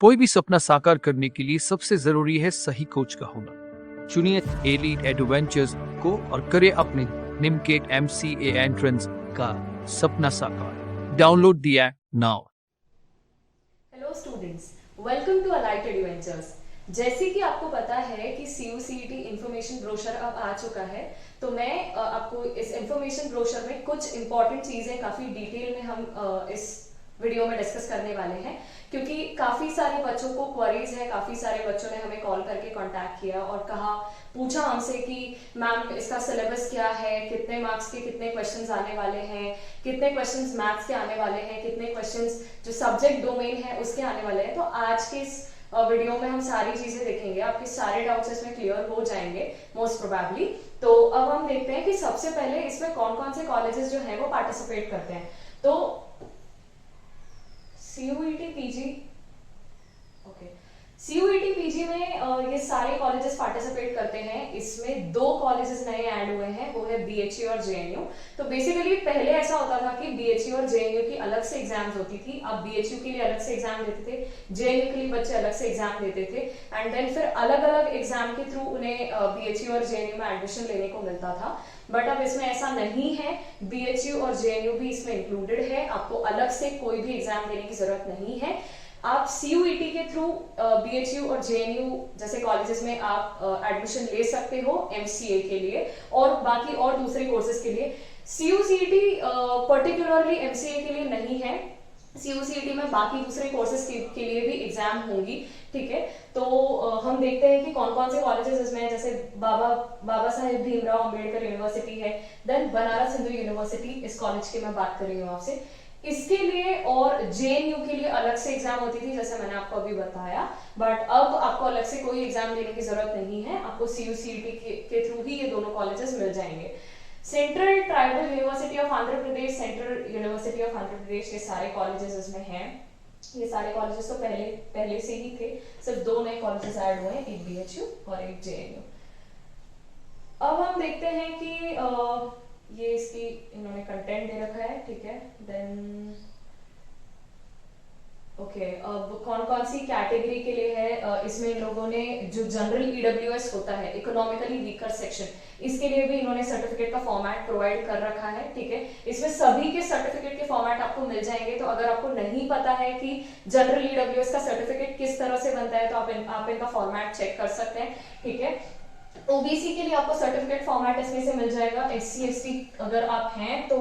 कोई भी सपना साकार करने के लिए सबसे जरूरी है सही कोच का होना। चुनिए एलीट एडवेंचर्स को और करें अपने निम्नलिखित MCA एंट्रेंस का सपना साकार। Download the app now. Hello students, welcome to Alight Adventures. जैसे कि आपको पता है कि CUCET इंफॉर्मेशन ब्रोशर अब आ चुका है, तो मैं आपको इस इंफॉर्मेशन ब्रोशर में कुछ इंपॉर्टेंट चीजें काफी डिटेल में हम इस वीडियो में डिस्कस करने वाले हैं, क्योंकि काफी सारे बच्चों को क्वेरीज है। काफी सारे बच्चों ने हमें कॉल करके कांटेक्ट किया और पूछा हमसे कि मैम इसका सिलेबस क्या है, कितने मार्क्स के कितने क्वेश्चंस आने वाले हैं, कितने क्वेश्चंस मैथ्स के आने वाले हैं, कितने क्वेश्चंस जो सब्जेक्ट डोमेन है उसके आने वाले हैं। तो आज के इस वीडियो में हम सारी चीजें देखेंगे, आपके सारे डाउट्स इसमें क्लियर हो जाएंगे मोस्ट प्रोबेबली। तो अब हम देखते हैं कि सबसे पहले इसमें कौन कौन से कॉलेजेस जो हैं वो पार्टिसिपेट करते हैं। तो CUET PG, okay, CUET PG में ये सारे कॉलेजेस पार्टिसिपेट करते हैं। इसमें दो कॉलेजेस नए ऐड हुए हैं, वो है BHU और JNU। तो बेसिकली पहले ऐसा होता था कि BHU और JNU की अलग से एग्जाम्स होती थी। अब BHU के लिए अलग से एग्जाम देते थे, JNU के लिए बच्चे अलग से एग्जाम देते थे, एंड देन फिर अलग अलग एग्जाम के थ्रू उन्हें BHU और JNU में एडमिशन लेने को मिलता था। बट अब इसमें ऐसा नहीं है, BHU और JNU भी इसमें इंक्लूडेड है। आपको अलग से कोई भी एग्जाम देने की जरूरत नहीं है। आप CUET के थ्रू BHU और JNU जैसे कॉलेजेस में आप एडमिशन ले सकते हो MCA के लिए और बाकी और दूसरे कोर्सेज के लिए। CUCET पर्टिकुलरली MCA के लिए नहीं है। CUCET में बाकी दूसरे कोर्सेज के लिए भी एग्जाम होंगी, ठीक है। तो हम देखते हैं कि कौन कौन से कॉलेजेस इसमें, जैसे बाबा साहेब भीमराव अंबेडकर यूनिवर्सिटी है, देन बनारस हिंदू यूनिवर्सिटी, इस कॉलेज की मैं बात कर रही हूँ आपसे। इसके लिए और JNU के लिए अलग से एग्जाम होती थी, जैसे मैंने आपको अभी बताया। बट अब आपको अलग से कोई एग्जाम देने की जरूरत नहीं है, आपको CUCET के थ्रू ही ये दोनों कॉलेजेस मिल जाएंगे। Central tribal university of Andhra Pradesh, central university of Andhra Pradesh, ये सारे कॉलेजेस इसमें हैं। ये सारे कॉलेजेस तो पहले से ही थे, सिर्फ दो नए कॉलेजेस ऐड हुए हैं, एक BHU और एक JNU। अब हम देखते हैं कि ये इसकी इन्होंने कंटेंट दे रखा है, ठीक है। देन ओके, अब कौन कौन सी कैटेगरी के लिए है, इसमें इन लोगों ने जो जनरल EWS होता है, इकोनॉमिकली वीकर सेक्शन, इसके लिए भी इन्होंने सर्टिफिकेट का फॉर्मेट प्रोवाइड कर रखा है, ठीक है। इसमें सभी के सर्टिफिकेट के फॉर्मेट आपको मिल जाएंगे। तो अगर आपको नहीं पता है कि जनरल EWS का सर्टिफिकेट किस तरह से बनता है, तो आप इनका फॉर्मेट चेक कर सकते हैं, ठीक है। OBC के लिए आपको सर्टिफिकेट फॉर्मेट इसमें से मिल जाएगा। SC ST अगर आप हैं तो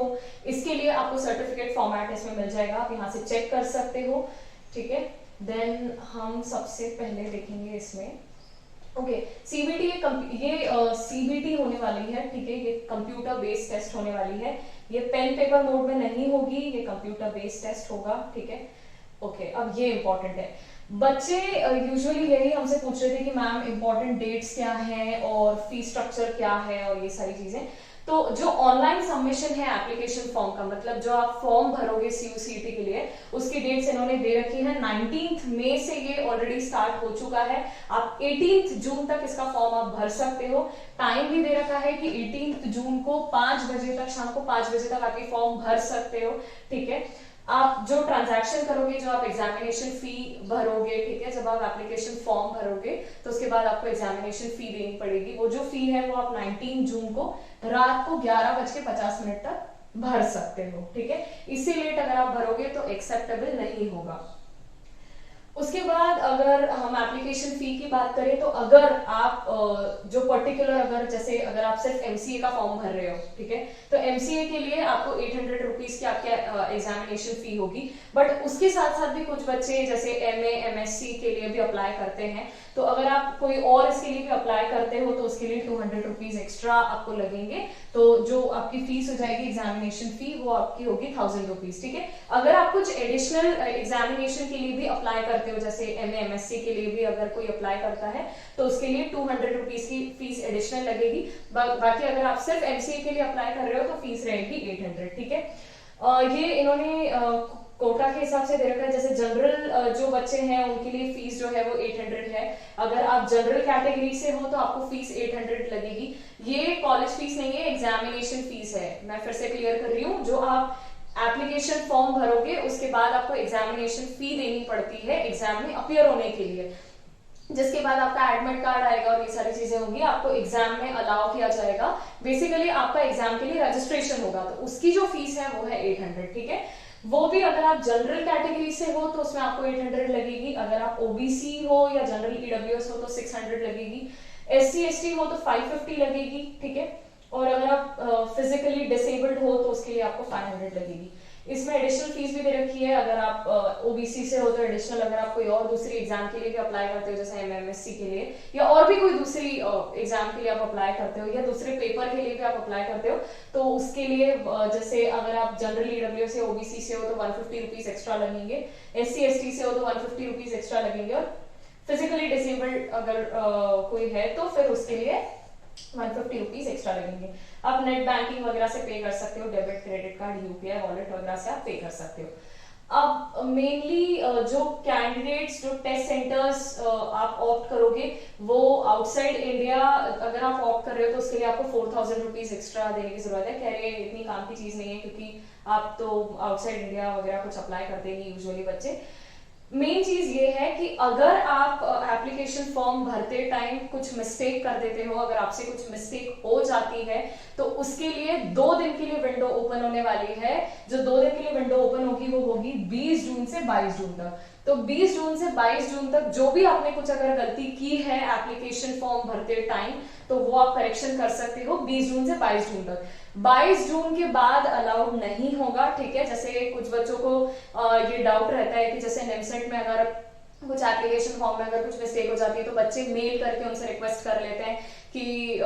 इसके लिए आपको सर्टिफिकेट फॉर्मेट इसमें मिल जाएगा, आप यहाँ से चेक कर सकते हो, ठीक है। देन हम सबसे पहले देखेंगे इसमें, ओके, CBT, ये CBT होने वाली है, ठीक है। ये कंप्यूटर बेस्ड टेस्ट होने वाली है। ये पेन पेपर मोड में नहीं होगी, ये कंप्यूटर बेस्ड टेस्ट होगा, ठीक है। ओके, अब ये इंपॉर्टेंट है। बच्चे यूजुअली यही हमसे पूछ रहे थे कि मैम इंपॉर्टेंट डेट्स क्या हैं और फीस स्ट्रक्चर क्या है और ये सारी चीजें। तो जो ऑनलाइन सबमिशन है एप्लीकेशन फॉर्म का, मतलब जो आप फॉर्म भरोगे CUCET के लिए, उसकी डेट्स इन्होंने दे रखी है 19 मई से ये ऑलरेडी स्टार्ट हो चुका है। आप 18 जून तक इसका फॉर्म आप भर सकते हो। टाइम भी दे रखा है कि 18 जून को 5 बजे तक, शाम को 5 बजे तक आप ये फॉर्म भर सकते हो, ठीक है। आप जो ट्रांजैक्शन करोगे, जो आप एग्जामिनेशन फी भरोगे, ठीक है, जब आप एप्लीकेशन फॉर्म भरोगे तो उसके बाद आपको एग्जामिनेशन फी देनी पड़ेगी। वो जो फी है वो आप 19 जून को रात को 11:50 तक भर सकते हो, ठीक है। इससे लेट अगर आप भरोगे तो एक्सेप्टेबल नहीं होगा। उसके बाद अगर हम एप्लीकेशन फी की बात करें, तो अगर आप जो पर्टिकुलर, अगर आप सिर्फ MCA का फॉर्म भर रहे हो, ठीक है, तो MCA के लिए आपको 800 रुपीज की आपके एग्जामिनेशन फी होगी। बट उसके साथ साथ भी कुछ बच्चे जैसे MA MSc के लिए भी अप्लाई करते हैं, तो अगर आप कोई और इसके लिए भी अप्लाई करते हो तो उसके लिए 200 रुपीज एक्स्ट्रा आपको लगेंगे। तो जो आपकी फीस हो जाएगी एग्जामिनेशन फी, वो आपकी होगी 1000 रुपीज, ठीक है। अगर आप कुछ एडिशनल एग्जामिनेशन के लिए भी अप्लाई करते हो, जैसे MA MSc के लिए भी अगर कोई अप्लाई करता है तो उसके लिए 200 रुपीज की फीस एडिशनल लगेगी। बाकी अगर आप सिर्फ MCA के लिए अप्लाई कर रहे हो तो फीस रहेगी 800, ठीक है। ये इन्होंने कोटा के हिसाब से दे रखा है। जैसे जनरल जो बच्चे हैं उनके लिए फीस जो है वो 800 है। अगर आप जनरल कैटेगरी से हो तो आपको फीस 800 लगेगी। ये कॉलेज फीस नहीं है, एग्जामिनेशन फीस है। मैं फिर से क्लियर कर रही हूँ, जो आप एप्लीकेशन फॉर्म भरोगे उसके बाद आपको एग्जामिनेशन फी देनी पड़ती है एग्जाम में अपियर होने के लिए, जिसके बाद आपका एडमिट कार्ड आएगा और ये सारी चीजें होंगी, आपको एग्जाम में अलाउ किया जाएगा। बेसिकली आपका एग्जाम के लिए रजिस्ट्रेशन होगा, तो उसकी जो फीस है वो है 800, ठीक है। वो भी अगर आप जनरल कैटेगरी से हो तो उसमें आपको 800 लगेगी, अगर आप ओबीसी हो या जनरल ईडब्ल्यूएस हो तो 600 लगेगी, एससी एसटी हो तो 550 लगेगी, ठीक है। और अगर आप फिजिकली डिसेबल्ड हो तो उसके लिए आपको 500 लगेगी। इसमें एडिशनल फीस भी दे रखी है, अगर आप ओबीसी से हो तो एडिशनल, अगर आप कोई और दूसरी एग्जाम के लिए भी अप्लाई करते हो जैसे एमएमएससी के लिए या और भी कोई दूसरी एग्जाम के लिए आप अप्लाई करते हो या दूसरे पेपर के लिए भी आप अप्लाई करते हो तो उसके लिए जैसे अगर आप जनरल ईडब्ल्यूएस से ओबीसी से हो तो 150 रुपीज एक्स्ट्रा लगेंगे, एससी एसटी से हो तो 150 रुपीज एक्स्ट्रा लगेंगे, और फिजिकली डिसेबल्ड अगर कोई है तो फिर उसके लिए 150 रुपीज एक्स्ट्रा लगेंगे। आप नेट बैंकिंग वगैरह से पे कर सकते हो, debit credit card UPI wallet वगैरह से आप पे कर सकते हो। अब मेनली जो कैंडिडेट्स जो टेस्ट सेंटर्स आप ऑप्ट करोगे वो आउटसाइड इंडिया अगर आप ऑप्ट कर रहे हो तो उसके लिए आपको 4000 रुपीज एक्स्ट्रा देने की जरूरत है। कह रहे हैं इतनी काम की चीज नहीं है क्योंकि आप तो आउटसाइड इंडिया वगैरह कुछ अप्लाई करते नहीं यूजुअली बच्चे। मेन चीज ये है कि अगर आप एप्लीकेशन फॉर्म भरते टाइम कुछ मिस्टेक कर देते हो, अगर आपसे कुछ मिस्टेक हो जाती है तो उसके लिए 2 दिन के लिए विंडो ओपन होने वाली है। जो 2 दिन के लिए विंडो ओपन होगी वो होगी 20 जून से 22 जून तक। तो 20 जून से 22 जून तक जो भी आपने कुछ अगर गलती की है एप्लीकेशन फॉर्म भरते टाइम तो वो आप करेक्शन कर सकते हो 20 जून से 22 जून तक। 22 जून के बाद अलाउड नहीं होगा, ठीक है। जैसे कुछ बच्चों को ये डाउट रहता है कि जैसे नेमसेट में अगर कुछ एप्लीकेशन फॉर्म में अगर कुछ मिस्टेक हो जाती है तो बच्चे मेल करके उनसे रिक्वेस्ट कर लेते हैं कि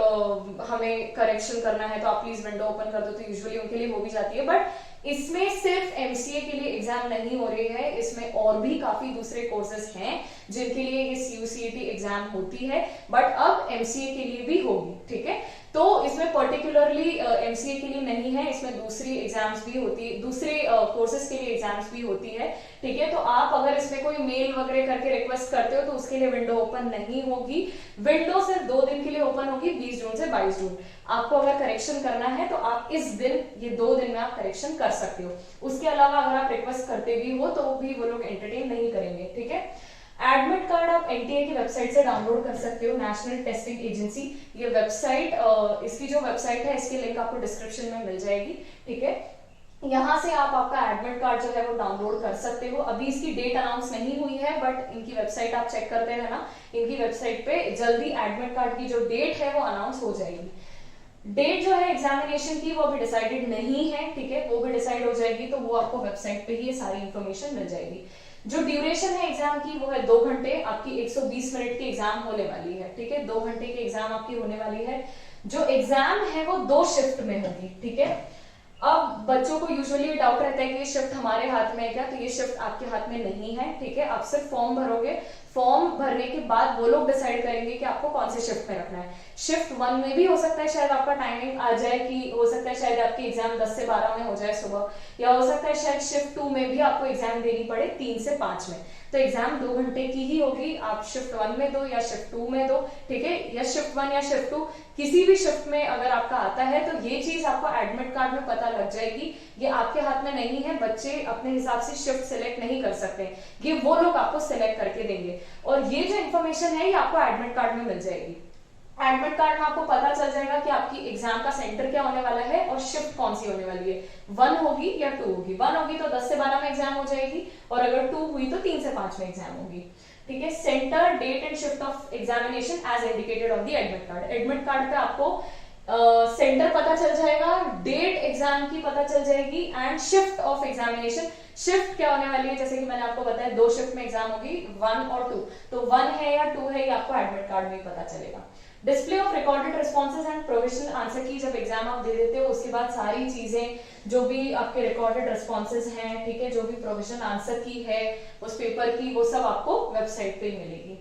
हमें करेक्शन करना है तो आप प्लीज विंडो ओपन कर दो, तो यूजुअली उनके लिए हो भी जाती है। बट इसमें सिर्फ एमसीए के लिए एग्जाम नहीं हो रही है, इसमें और भी काफी दूसरे कोर्सेज हैं जिनके लिए ये सीयूसीईटी एग्जाम होती है, बट अब एमसीए के लिए भी होगी, ठीक है। तो इसमें पर्टिकुलरली एमसीए के लिए नहीं है, इसमें दूसरी एग्जाम्स भी होती है, दूसरे कोर्सेज के लिए एग्जाम्स भी होती है, ठीक है। तो आप अगर इसमें कोई मेल वगैरह करके रिक्वेस्ट करते हो तो उसके लिए विंडो ओपन नहीं होगी। विंडो सिर्फ 2 दिन के लिए ओपन होगी, 20 जून से 22 जून। आपको अगर करेक्शन करना है तो आप इस दिन, ये 2 दिन में आप करेक्शन कर सकते हो। उसके अलावा अगर आप रिक्वेस्ट करते भी हो तो भी वो लोग एंटरटेन नहीं करेंगे, ठीक है। एडमिट कार्ड आप एनटीए की वेबसाइट से डाउनलोड कर सकते हो, नेशनल टेस्टिंग एजेंसी। ये वेबसाइट, इसकी जो वेबसाइट है इसकी लिंक आपको डिस्क्रिप्शन में मिल जाएगी, ठीक है। यहाँ से आप आपका एडमिट कार्ड जो है वो डाउनलोड कर सकते हो। अभी इसकी डेट अनाउंस नहीं हुई है बट इनकी वेबसाइट आप चेक करते रहना, इनकी वेबसाइट पे जल्दी एडमिट कार्ड की जो डेट है वो अनाउंस हो जाएगी। डेट जो है एग्जामिनेशन की वो अभी डिसाइडेड नहीं है, ठीक है, वो भी डिसाइड हो जाएगी तो वो आपको वेबसाइट पे ही ये सारी इंफॉर्मेशन मिल जाएगी। जो ड्यूरेशन है एग्जाम की वो है 2 घंटे, आपकी 120 मिनट की एग्जाम होने वाली है, ठीक है। 2 घंटे की एग्जाम आपकी होने वाली है। जो एग्जाम है वो 2 शिफ्ट में होगी, ठीक है। अब बच्चों को यूजुअली डाउट रहता है कि ये शिफ्ट हमारे हाथ में है क्या, तो ये शिफ्ट आपके हाथ में नहीं है, ठीक है। आप सिर्फ फॉर्म भरोगे, फॉर्म भरने के बाद वो लोग डिसाइड करेंगे कि आपको कौन से शिफ्ट में रखना है। शिफ्ट 1 में भी हो सकता है शायद आपका टाइमिंग आ जाए कि हो सकता है शायद आपकी एग्जाम 10 से 12 में हो जाए सुबह, या हो सकता है शायद शिफ्ट 2 में भी आपको एग्जाम देनी पड़े 3 से 5 में। तो एग्जाम 2 घंटे की ही होगी, आप शिफ्ट 1 में दो या शिफ्ट 2 में दो, ठीक है, या शिफ्ट 1 या शिफ्ट 2 किसी भी शिफ्ट में अगर आपका आता है तो ये चीज आपको एडमिट कार्ड में पता लग जाएगी। ये आपके हाथ में नहीं है, बच्चे अपने हिसाब से शिफ्ट सिलेक्ट नहीं कर सकते, ये वो लोग आपको सिलेक्ट करके देंगे। और ये जो इन्फॉर्मेशन है ये आपको एडमिट कार्ड में मिल जाएगी। एडमिट कार्ड में आपको पता चल जाएगा कि आपकी एग्जाम का सेंटर क्या होने वाला है और शिफ्ट कौन सी होने वाली है, 1 होगी या 2 होगी। 1 होगी तो 10 से 12 में एग्जाम हो जाएगी और अगर 2 हुई तो 3 से 5 में एग्जाम होगी, ठीक है। Centre, date and shift of examination as indicated on the admit card. Admit card पे आपको सेंटर पता चल जाएगा, डेट एग्जाम की पता चल जाएगी and shift of examination. Shift क्या होने वाली है, जैसे कि मैंने आपको बताया 2 शिफ्ट में एग्जाम होगी, 1 और 2, तो 1 है या 2 है ये आपको एडमिट कार्ड में ही पता चलेगा। Display of recorded responses and provisional answer की जब एग्जाम आप दे देते हो उसके बाद सारी चीजें जो भी आपके रिकॉर्डेड रिस्पॉन्सेज हैं, ठीक है, जो भी प्रोविजनल आंसर की है उस पेपर की, वो सब आपको वेबसाइट पे मिलेगी।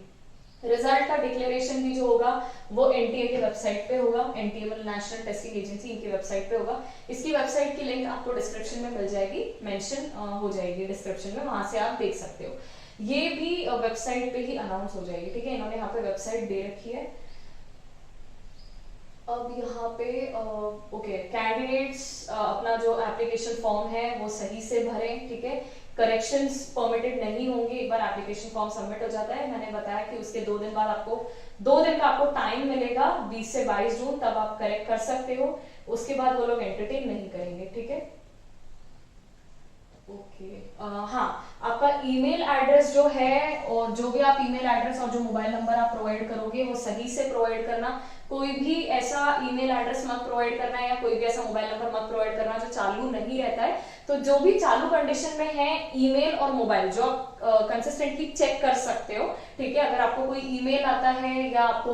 रिजल्ट का डिक्लेरेशन भी जो होगा वो एनटीए की वेबसाइट पे होगा, एनटीए नेशनल टेस्टिंग एजेंसी, इनकी वेबसाइट पे होगा। इसकी वेबसाइट की लिंक आपको डिस्क्रिप्शन में मिल जाएगी, मेंशन हो जाएगी डिस्क्रिप्शन में, वहां से आप देख सकते हो। ये भी वेबसाइट पे ही अनाउंस हो जाएगी, ठीक है। इन्होंने यहाँ पे वेबसाइट दे रखी है, अब यहाँ पे ओके, कैंडिडेट्स अपना जो एप्लीकेशन फॉर्म है वो सही से भरें, ठीक है। करेक्शंस परमिटेड नहीं होंगे एक बार एप्लीकेशन फॉर्म सबमिट हो जाता है। मैंने बताया कि उसके 2 दिन बाद आपको 2 दिन का आपको टाइम मिलेगा, 20 से 22 जून, तब आप करेक्ट कर सकते हो। उसके बाद वो लोग एंटरटेन नहीं करेंगे, ठीक है। ओके हाँ, आपका ईमेल एड्रेस जो है और जो भी आप ईमेल एड्रेस और जो मोबाइल नंबर आप प्रोवाइड करोगे वो सही से प्रोवाइड करना। कोई भी ऐसा ईमेल एड्रेस मत प्रोवाइड करना है या कोई भी ऐसा मोबाइल नंबर मत प्रोवाइड करना जो चालू नहीं रहता है। तो जो भी चालू कंडीशन में है ईमेल और मोबाइल, जो आप कंसिस्टेंटली चेक कर सकते हो, ठीक है। अगर आपको कोई ईमेल आता है या आपको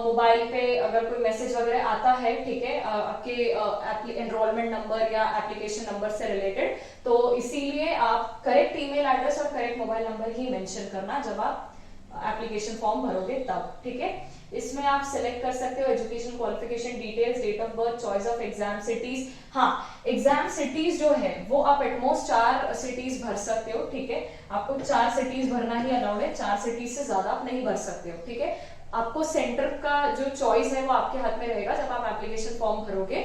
मोबाइल पे अगर कोई मैसेज वगैरह आता है, ठीक है, आपके एनरोलमेंट नंबर या एप्लीकेशन नंबर से रिलेटेड, तो इसीलिए आप करेक्ट ईमेल एड्रेस और करेक्ट मोबाइल नंबर ही मेंशन करना जब आप एप्लीकेशन फॉर्म भरोगे तब, ठीक है। इसमें आप सिलेक्ट कर सकते हो education qualification details, date of birth, choice of exam cities. हाँ, एग्जाम सिटीज जो है वो आप एटमोस्ट 4 सिटीज भर सकते हो, ठीक है। आपको 4 सिटीज भरना ही अलाउड है, 4 सिटीज से ज्यादा आप नहीं भर सकते हो, ठीक है। आपको सेंटर का जो चॉइस है वो आपके हाथ में रहेगा जब आप एप्लीकेशन फॉर्म भरोगे।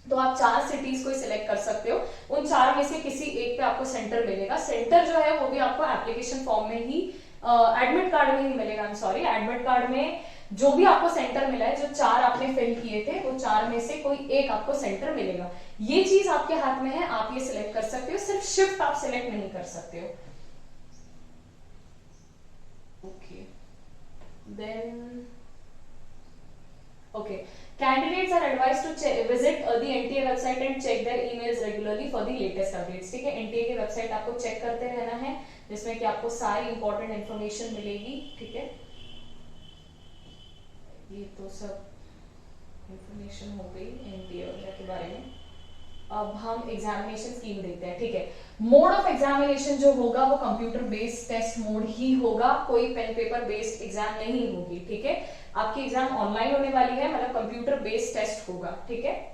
तो आप 4 सिटीज को सिलेक्ट कर सकते हो, उन 4 में से किसी एक पे आपको सेंटर मिलेगा। सेंटर जो है वो भी आपको एप्लीकेशन फॉर्म में ही, एडमिट कार्ड में ही मिलेगा। I am sorry, admit card में जो भी आपको सेंटर मिला है, जो 4 आपने फिल किए थे, वो 4 में से कोई एक आपको सेंटर मिलेगा। ये चीज आपके हाथ में है, आप ये सिलेक्ट कर सकते हो। सिर्फ शिफ्ट आप सिलेक्ट नहीं कर सकते हो। Okay then okay, candidates are advised to visit the NTA website and check their emails regularly for the latest updates, ठीक है। NTA की वेबसाइट आपको चेक करते रहना है जिसमें कि आपको सारी इंपॉर्टेंट इंफॉर्मेशन मिलेगी, ठीक है। ये तो सब इंफॉर्मेशन हो गई NTA वगैरह के बारे में। अब हम एग्जामिनेशन स्कीम देखते हैं, ठीक है। मोड ऑफ एग्जामिनेशन जो होगा वो कंप्यूटर बेस्ड टेस्ट मोड ही होगा, कोई पेन पेपर बेस्ड एग्जाम नहीं होगी, ठीक है। आपकी एग्जाम ऑनलाइन होने वाली है, मतलब कंप्यूटर बेस्ड टेस्ट होगा, ठीक है।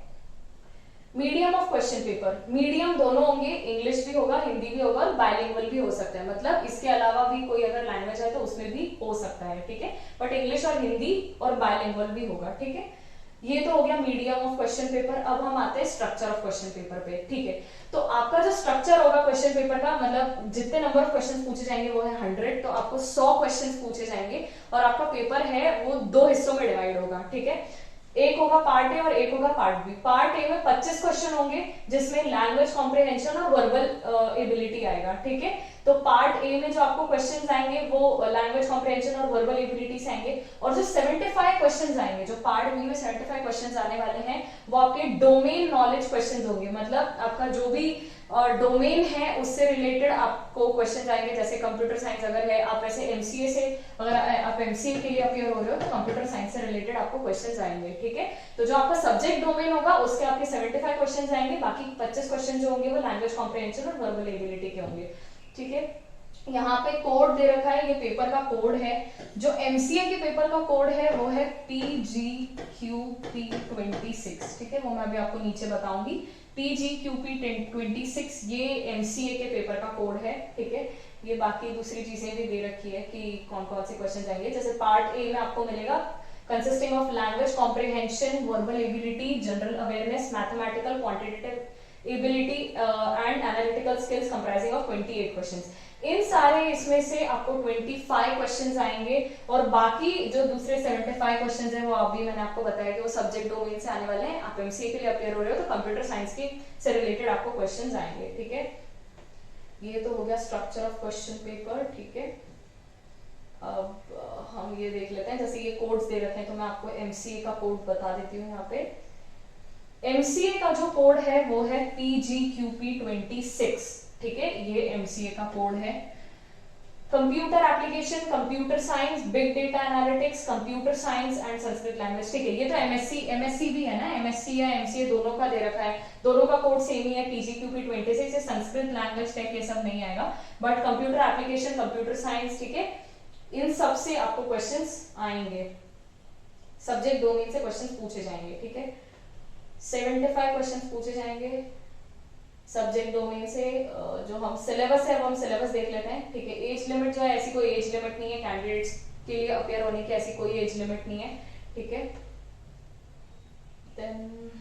Medium of question paper, medium दोनों होंगे, इंग्लिश भी होगा, हिंदी भी होगा और बाइलिंगुअल भी हो सकता है, मतलब इसके अलावा भी कोई अगर लैंग्वेज है तो उसमें भी हो सकता है, ठीक है। बट इंग्लिश और हिंदी और बाइलिंगुअल भी होगा, ठीक है। ये तो हो गया मीडियम ऑफ क्वेश्चन पेपर। अब हम आते हैं स्ट्रक्चर ऑफ क्वेश्चन पेपर पे, ठीक है। तो आपका जो स्ट्रक्चर होगा क्वेश्चन पेपर का, मतलब जितने नंबर ऑफ क्वेश्चन पूछे जाएंगे वो है 100, तो आपको 100 क्वेश्चन पूछे जाएंगे और आपका पेपर है वो 2 हिस्सों में डिवाइड होगा, ठीक है। एक होगा पार्ट ए और एक होगा पार्ट बी। पार्ट ए में 25 क्वेश्चन होंगे जिसमें लैंग्वेज कॉम्प्रिहेंशन और वर्बल एबिलिटी आएगा, ठीक है। तो पार्ट ए में जो आपको क्वेश्चंस आएंगे वो लैंग्वेज कॉम्प्रिहेंशन और वर्बल एबिलिटी से आएंगे, और जो 75 क्वेश्चंस आएंगे, जो पार्ट बी में 75 क्वेश्चंस आने वाले हैं वो आपके डोमेन नॉलेज क्वेश्चंस होंगे, मतलब आपका जो भी डोमेन है उससे रिलेटेड आपको क्वेश्चन आएंगे। जैसे कंप्यूटर साइंस अगर है, आप वैसे एमसीए से, अगर आप एमसीए के लिए अपियर हो रहे हो तो कंप्यूटर साइंस से रिलेटेड आपको क्वेश्चन आएंगे, ठीक है। तो जो आपका सब्जेक्ट डोमेन होगा उसके आपके 75 क्वेश्चन आएंगे, बाकी 25 क्वेश्चन जो होंगे वो लैंग्वेज कॉम्प्रिहेंशन और वर्बल एबिलिटी के होंगे, ठीक है। यहाँ पे कोड दे रखा है, ये पेपर का कोड है। जो एमसीए के पेपर का कोड है वो है PGQP26, ठीक है। वो मैं अभी आपको नीचे बताऊंगी। PGQP26 ये एमसीए के पेपर का कोड है, ठीक है। ये बाकी दूसरी चीजें भी दे रखी है कि कौन कौन से क्वेश्चन आएंगे। जैसे पार्ट ए में आपको मिलेगा consisting of language comprehension, verbal ability, general awareness, mathematical quantitative ability and analytical skills comprising of 28 questions. इन सारे इसमें से आपको 25 क्वेश्चंस आएंगे और बाकी जो दूसरे 75 क्वेश्चंस हैं वो अभी मैंने आपको बताया कि वो सब्जेक्ट डोमेन से आने वाले हैं। आप एमसीए के लिए अपियर हो रहे हो तो कंप्यूटर साइंस के से रिलेटेड आपको क्वेश्चंस आएंगे, ठीक है। ये तो हो गया स्ट्रक्चर ऑफ क्वेश्चन पेपर, ठीक है। अब हम ये देख लेते हैं, जैसे ये कोड्स दे रखे हैं तो मैं आपको एमसीए का कोड बता देती हूँ। यहाँ पे एमसीए का जो कोड है वो है PGQP26, ठीक है। ये एमसीए का कोड है। Computer application, computer science, big data analytics, computer science and Sanskrit language, ठीक है। ये तो एमएससी भी है ना, एमएससी या एमसीए दोनों का दे रखा है, दोनों का कोड सेम ही है PGQP26। ये संस्कृत लैंग्वेज टेक ये सब नहीं आएगा, but computer application, computer science, ठीक है, इन सब से आपको क्वेश्चंस आएंगे, सब्जेक्ट डोमेन से क्वेश्चंस पूछे जाएंगे, ठीक है। 75 क्वेश्चंस पूछे जाएंगे सब्जेक्ट डोमेन से। जो हम सिलेबस है वो हम सिलेबस देख लेते हैं, ठीक है। एज लिमिट जो है, ऐसी कोई एज लिमिट नहीं है, कैंडिडेट्स के लिए अपियर होने की ऐसी कोई एज लिमिट नहीं है, ठीक है। देन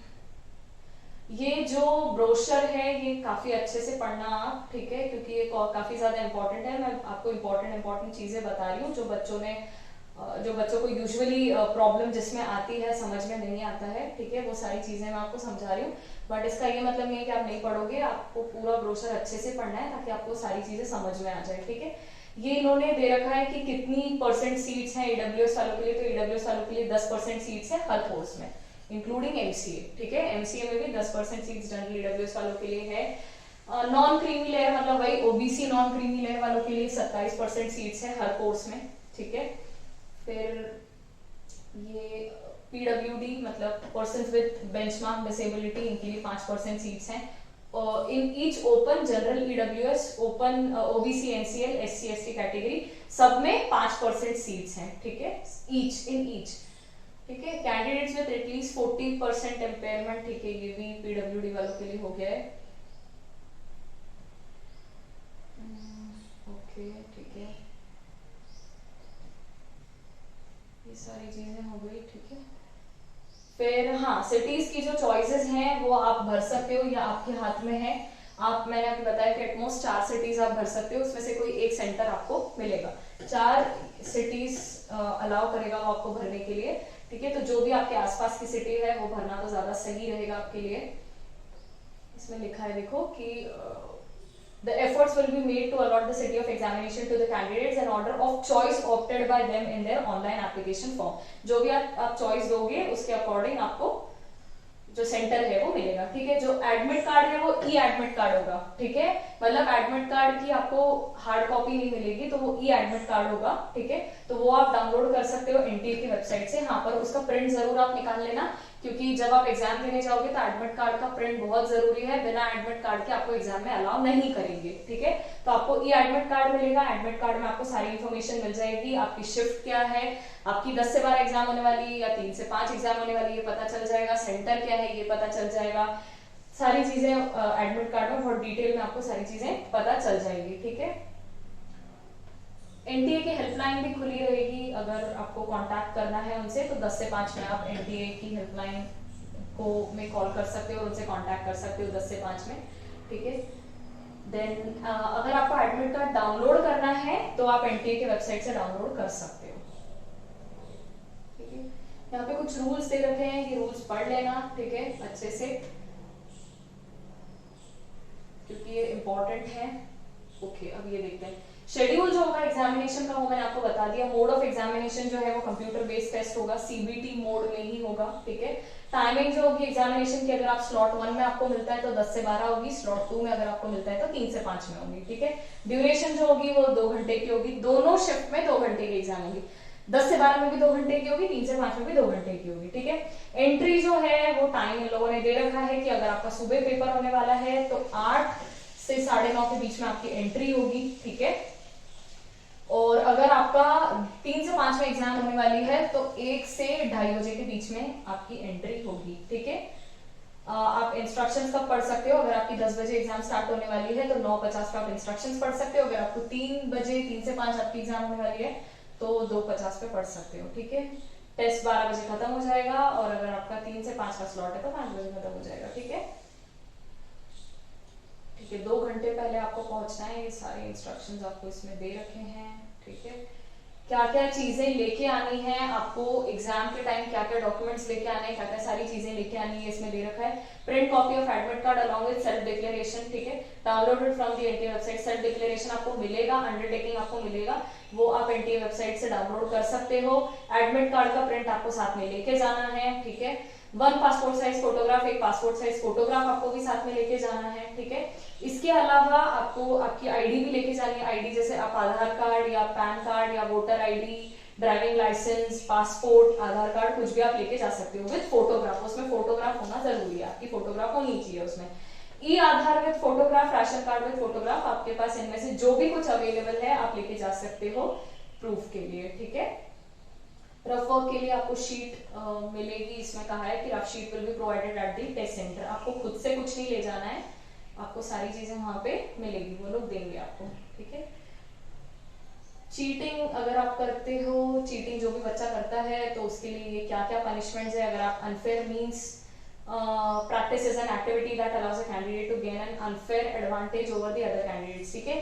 ये जो ब्रोशर है ये काफी अच्छे से पढ़ना आप, ठीक है, क्योंकि ये काफी ज्यादा इंपॉर्टेंट है। मैं आपको इंपॉर्टेंट चीजें बता रही हूँ जो बच्चों को यूजुअली प्रॉब्लम जिसमें आती है, समझ में नहीं आता है, ठीक है, वो सारी चीजें मैं आपको समझा रही हूँ। बट इसका ये मतलब नहीं है कि आप नहीं पढ़ोगे, आपको पूरा ब्रोशर अच्छे से पढ़ना है ताकि आपको सारी चीजें समझ में आ जाए, ठीक है। ये इन्होंने दे रखा है कि कितनी परसेंट सीट्स हैं ईडब्ल्यूएस वालों के लिए, तो ईडब्ल्यूएस वालों के लिए 10% सीट्स है हर कोर्स में, इंक्लूडिंग एमसीए, ठीक है। एमसीए में भी 10% सीट्स जनरल ईडब्ल्यूएस वालों के लिए है। नॉन क्रीमी लेयर मतलब वही ओबीसी नॉन क्रीमी लेयर वालों के लिए 27% सीट्स है हर कोर्स में, ठीक है। फिर ये पीडब्ल्यूडी मतलब पर्सन विद बेंचमार्क डिसेबिलिटी, इनके लिए 5% सीट्स हैं। In each open general EWS, open OBC, NCL, SC ST category सब में 5% सीट्स हैं, ठीक है, ईच, ठीक है। कैंडिडेट्स विद एटलीस्ट 40% एम्पेयरमेंट, ठीक है, ये भी पीडब्ल्यूडी वालों के लिए हो गया है। ओके, ठीक है, ये सारी चीजें हो गई, ठीक है। फिर हाँ, सिटीज की जो चॉइसेस हैं वो आप भर सकते हो या आपके हाथ में है। मैंने आपको बताया कि एटमोस्ट 4 सिटीज आप भर सकते हो, उसमें से कोई एक सेंटर आपको मिलेगा। 4 सिटीज अलाउ करेगा वो आपको भरने के लिए, ठीक है। तो जो भी आपके आसपास की सिटी है वो भरना तो ज्यादा सही रहेगा आपके लिए। इसमें लिखा है देखो कि the efforts will be made to allot the city of examination to the candidates and order of choice opted by them in their online application form। जो भी आप चॉइस दोगे उसके अकॉर्डिंग आपको जो सेंटर है वो मिलेगा, ठीक है। जो एडमिट कार्ड है वो ई एडमिट कार्ड होगा, ठीक है, मतलब एडमिट कार्ड की आपको हार्ड कॉपी नहीं मिलेगी, तो वो ई एडमिट कार्ड होगा, ठीक है। तो वो आप डाउनलोड कर सकते हो एनटीए की वेबसाइट से। हाँ, पर उसका प्रिंट जरूर आप निकाल लेना, क्योंकि जब आप एग्जाम देने जाओगे तो एडमिट कार्ड का प्रिंट बहुत जरूरी है। बिना एडमिट कार्ड के आपको एग्जाम में अलाउ नहीं करेंगे, ठीक है। तो आपको ई एडमिट कार्ड मिलेगा, एडमिट कार्ड में आपको सारी इन्फॉर्मेशन मिल जाएगी, आपकी शिफ्ट क्या है, आपकी 10 से 12 एग्जाम होने वाली है या 3 से 5 एग्जाम होने वाली है, ये पता चल जाएगा, सेंटर क्या है ये पता चल जाएगा, सारी चीजें एडमिट कार्ड में बहुत डिटेल में आपको सारी चीजें पता चल जाएगी, ठीक है। एनटीए की हेल्पलाइन भी खुली रहेगी, अगर आपको कांटेक्ट करना है उनसे तो 10 से 5 में आप एनटीए की हेल्पलाइन को में कॉल कर सकते हो और उनसे कांटेक्ट कर सकते हो 10 से 5 में, ठीक है। देन अगर आपको एडमिट कार्ड डाउनलोड करना है तो आप एनटीए की वेबसाइट से डाउनलोड कर सकते हो, ठीक है। यहाँ पे कुछ रूल्स दे रखे हैं, ये रूल्स पढ़ लेना, ठीक है, अच्छे से, क्योंकि ये इंपॉर्टेंट है। ओके, अब ये देखते हैं शेड्यूल जो होगा एग्जामिनेशन का, वो मैंने आपको बता दिया। मोड ऑफ एग्जामिनेशन जो है वो कंप्यूटर बेस्ड टेस्ट होगा, सीबीटी मोड में ही होगा, ठीक है। टाइमिंग जो होगी एग्जामिनेशन की, अगर आप स्लॉट 1 में आपको मिलता है तो 10 से 12 होगी, स्लॉट 2 में अगर आपको मिलता है तो 3 से 5 में होगी, ठीक है। ड्यूरेशन जो होगी वो 2 घंटे की होगी, दोनों शिफ्ट में 2 घंटे की एग्जाम होगी, 10 से 12 में भी 2 घंटे की होगी, 3 से 5 में भी 2 घंटे की होगी, ठीक है। एंट्री जो है वो टाइम इन लोगों ने दे रखा है कि अगर आपका सुबह पेपर होने वाला है तो 8 से 9:30 के बीच में आपकी एंट्री होगी, ठीक है। और अगर आपका 3 से 5 में एग्जाम होने वाली है तो 1 से 2:30 बजे के बीच में आपकी एंट्री होगी, ठीक है। आप इंस्ट्रक्शंस कब पढ़ सकते हो, अगर आपकी 10 बजे एग्जाम स्टार्ट होने वाली है तो 9:50 पे आप इंस्ट्रक्शंस पढ़ सकते हो। अगर आपको 3 बजे 3 से 5 आपकी एग्जाम होने वाली है तो 2:50 पे पढ़ सकते हो, ठीक है। टेस्ट 12 बजे खत्म हो जाएगा और अगर आपका 3 से 5 का स्लॉट है तो 5 बजे खत्म हो जाएगा, ठीक है। ठीक है, 2 घंटे पहले आपको पहुंचना है, ये सारे इंस्ट्रक्शंस आपको इसमें दे रखे हैं, ठीक है। क्या क्या चीजें लेके आनी है आपको एग्जाम के टाइम, क्या क्या डॉक्यूमेंट्स लेके आने हैं, क्या क्या सारी चीजें लेके आनी है इसमें दे रखा है। Print copy of admit card along with self declaration, ठीक है, downloaded from the NTA website. Self declaration आपको मिलेगा, अंडरटेकिंग आपको मिलेगा, वो आप एनटीए वेबसाइट से डाउनलोड कर सकते हो। एडमिट कार्ड का प्रिंट आपको साथ में लेके जाना है, ठीक है। 1 पासपोर्ट साइज फोटोग्राफ, एक पासपोर्ट साइज फोटोग्राफ आपको भी साथ में लेके जाना है, ठीक है। इसके अलावा आपको आपकी आईडी भी लेके जानी है। आईडी जैसे आप आधार कार्ड या पैन कार्ड या voter ID, driving licence, passport, Aadhaar card, कुछ भी आप लेके जा सकते हो विद फोटोग्राफ। उसमें फोटोग्राफ होना जरूरी है, आपकी फोटोग्राफ होनी चाहिए उसमें। E Aadhaar with photograph, ration card with photograph, आपके पास इनमें से जो भी कुछ अवेलेबल है आप लेके जा सकते हो प्रूफ के लिए, ठीक है। रफ वर्क के लिए आपको शीट मिलेगी, इसमें कहा है कि rough sheet will be provided at the test centre. आपको खुद से कुछ नहीं ले जाना है, आपको सारी चीजें वहां पे मिलेगी, वो लोग देंगे आपको, ठीक है। चीटिंग अगर आप करते हो, चीटिंग जो भी बच्चा करता है तो उसके लिए क्या क्या पनिशमेंट्स है। अगर आप unfair means practice is an activity that allows a candidate to gain an unfair advantage over the other candidates. ठीक है,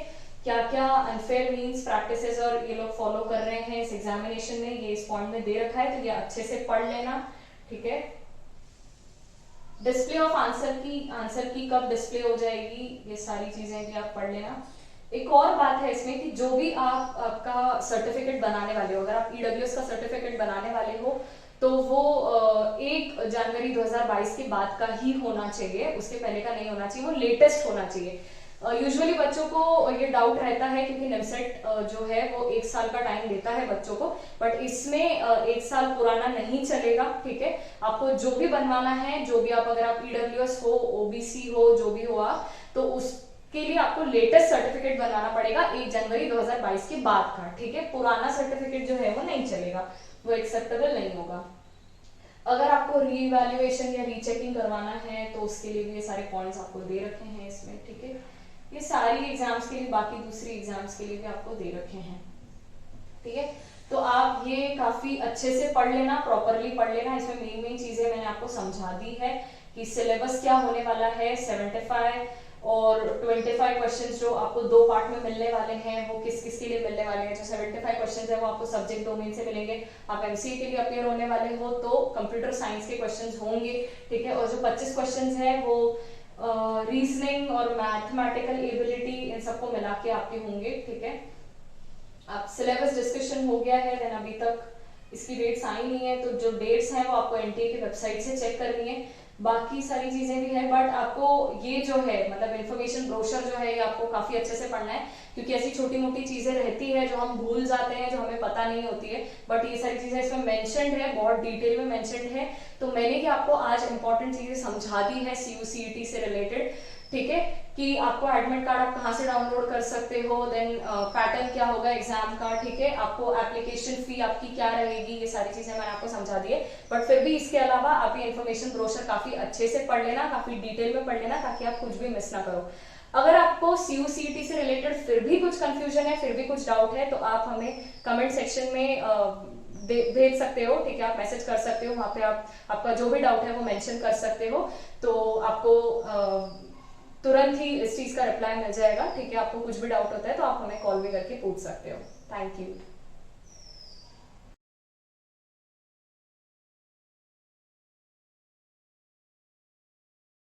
क्या क्या unfair means practices और ये लोग फॉलो कर रहे हैं इस एग्जामिनेशन में, ये इस पॉइंट में दे रखा है, तो ये अच्छे से पढ़ लेना। ठीक है, डिस्प्ले ऑफ आंसर की कब डिस्प्ले हो जाएगी, ये सारी चीजें भी आप पढ़ लेना। एक और बात है इसमें कि जो भी आपका सर्टिफिकेट बनाने वाले हो, अगर आप ईडब्ल्यूएस का सर्टिफिकेट बनाने वाले हो तो वो 1 जनवरी 2022 के बाद का ही होना चाहिए, उसके पहले का नहीं होना चाहिए, वो लेटेस्ट होना चाहिए। यूजुअली बच्चों को ये डाउट रहता है क्योंकि निमसेट जो है वो 1 साल का टाइम देता है बच्चों को, बट इसमें 1 साल पुराना नहीं चलेगा। ठीक है, आपको जो भी बनवाना है, जो भी आप, अगर आप ईडब्ल्यूएस हो, ओबीसी हो, जो भी हो आप, तो उसके लिए आपको लेटेस्ट सर्टिफिकेट बनाना पड़ेगा 1 जनवरी 2022 के बाद का। ठीक है, पुराना सर्टिफिकेट जो है वो नहीं चलेगा, वो एक्सेप्टेबल नहीं होगा। अगर आपको रीवैल्यूएशन या रीचेकिंग करवाना है तो उसके लिए भी ये सारे पॉइंट्स आपको दे रखे हैं इसमें। ठीक है, ये सारी एग्जाम्स के लिए, बाकी दूसरी एग्जाम्स के लिए भी आपको दे रखे हैं। ठीक है, तो आप ये काफी अच्छे से पढ़ लेना, प्रॉपरली पढ़ लेना। इसमें मेन चीजें मैंने आपको समझा दी है कि सिलेबस क्या होने वाला है, 75 और 25 क्वेश्चंस जो आपको 2 पार्ट में मिलने वाले हैं, वो किस किस के लिए मिलने वाले हैं। जो 75 क्वेश्चंस है वो आपको सब्जेक्ट डोमेन से मिलेंगे, आप एमसीए के लिए अपेयर होने वाले हो तो कंप्यूटर साइंस के क्वेश्चंस होंगे। ठीक है, और जो 25 क्वेश्चंस है वो रीजनिंग और मैथमेटिकल एबिलिटी, इन सबको मिला के आपके होंगे। ठीक है, अब सिलेबस डिस्कशन हो गया है, देन अभी तक इसकी डेट्स आई नहीं है, तो जो डेट्स हैं वो आपको एनटीए की वेबसाइट से चेक करनी है। बाकी सारी चीजें भी है, बट आपको ये जो है मतलब इन्फॉर्मेशन ब्रोशर जो है ये आपको काफी अच्छे से पढ़ना है, क्योंकि ऐसी छोटी मोटी चीजें रहती है जो हम भूल जाते हैं, जो हमें पता नहीं होती है, बट ये सारी चीजें इसमें मेंशन्ड है, बहुत डिटेल में मेंशन्ड है। तो मैंने कि आपको आज इंपॉर्टेंट चीजें समझा दी है सीयूसीईटी से रिलेटेड। ठीक है, कि आपको एडमिट कार्ड आप कहाँ से डाउनलोड कर सकते हो, देन पैटर्न क्या होगा एग्जाम का। ठीक है, आपको एप्लीकेशन फी आपकी क्या रहेगी, ये सारी चीजें मैंने आपको समझा दी है। बट फिर भी इसके अलावा आप ये इन्फॉर्मेशन ब्रोशर काफी अच्छे से पढ़ लेना, काफी डिटेल में पढ़ लेना, ताकि आप कुछ भी मिस ना करो। अगर आपको सीयूसीईटी से रिलेटेड फिर भी कुछ कंफ्यूजन है, फिर भी कुछ डाउट है, तो आप हमें कमेंट सेक्शन में भेज सकते हो। ठीक है, आप मैसेज कर सकते हो, वहां पे आप आपका जो भी डाउट है वो मेंशन कर सकते हो, तो आपको तुरंत ही इस चीज का रिप्लाई मिल जाएगा। ठीक है, आपको कुछ भी डाउट होता है तो आप हमें कॉल भी करके पूछ सकते हो। Thank you.